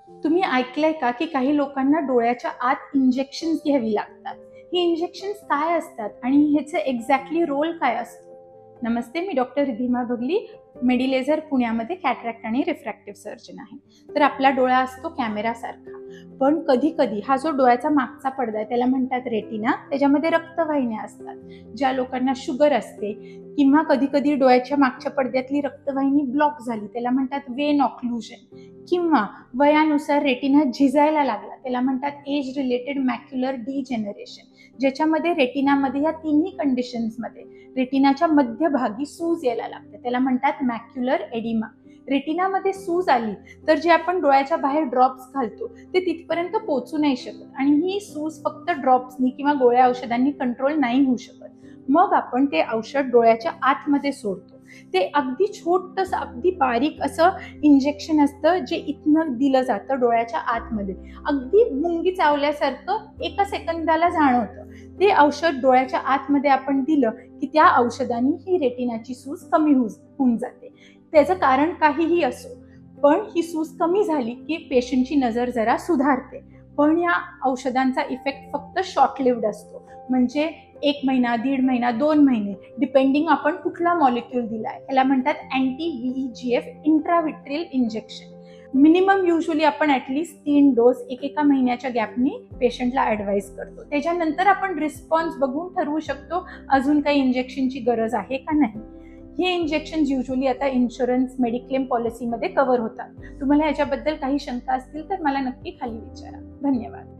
तुम्ही ऐकलंय का की काही लोकांना डोळ्याच्या आत इंजेक्शन्स घ्यावी लागतात? ही इंजेक्शन्स काय असतात आणि ह्याचं एक्झॅक्टली रोल काय असतो? नमस्ते, मी डॉक्टर रिधिमा बगली, मेडिलेझर पुण्यामध्ये कॅटरॅक्ट आणि रिफ्रॅक्टिव्ह सर्जन आहे. तर आपला डोळा असतो कॅमेरासारखा, पण कधी कधी हा जो डोळ्याचा मागचा पडदा आहे त्याला म्हणतात रेटिना. त्याच्यामध्ये रक्तवाहिन्या असतात. ज्या लोकांना शुगर असते किंवा कधी कधी डोळ्याच्या मागच्या पडद्यातली रक्तवाहिनी ब्लॉक झाली त्याला म्हणतात वेन ऑक्लुजन, किंवा वयानुसार रेटिना झिजायला लागला त्याला म्हणतात एज रिलेटेड मॅक्युलर डिजेनरेशन, ज्याच्यामध्ये रेटिनामध्ये या तिन्ही कंडिशन्समध्ये रेटिनाच्या मध्यभागी सूज यायला लागते त्याला म्हणतात मॅक्युलर एडिमा. रेटिनामध्ये सूज आली तर जे आपण डोळ्याच्या बाहेर ड्रॉप्स घालतो ते तिथपर्यंत पोहोचू नाही शकत आणि ही सूज फक्त ड्रॉप्सनी किंवा गोळ्या औषधांनी कंट्रोल नाही होऊ शकत. मग आपण ते औषध डोळ्याच्या आतमध्ये सोडतो. ते अगदी छोटंसं अगदी बारीक असं इंजेक्शन असतं जे इथनं दिलं जातं डोळ्याच्या आतमध्ये. अगदी मुंगी चावल्यासारखं एका सेकंदाला जाणवतं. ते औषध डोळ्याच्या आतमध्ये आपण दिलं की त्या औषधाने ही रेटिनाची सूज कमी होऊन जाते. त्याचं कारण काहीही असो, पण ही सूज कमी झाली की पेशंटची नजर जरा सुधारते. पण या औषधांचा इफेक्ट फक्त शॉर्ट लिव्ड असतो, म्हणजे 1 महिना, 1.5 महिना, 2 महिने, डिपेंडिंग आपण कुठला मॉलिक्यूल दिलाय. याला म्हणतात anti VEGF इंट्राव्हिट्रियल injection. Minimum usually आपण ॲटलिस्ट 3 डोस एकेका महिन्याच्या गॅपनी पेशंटला ॲडवाइस करतो. त्याच्यानंतर आपण रिस्पॉन्स बघून ठरवू शकतो अजून काही इंजेक्शनची गरज आहे का नाही. हे इंजेक्शन युजली आता इन्शुरन्स मेडिक्लेम पॉलिसीमध्ये कव्हर होतात. तुम्हाला याच्याबद्दल काही शंका असतील तर मला नक्की खाली विचारा. धन्यवाद.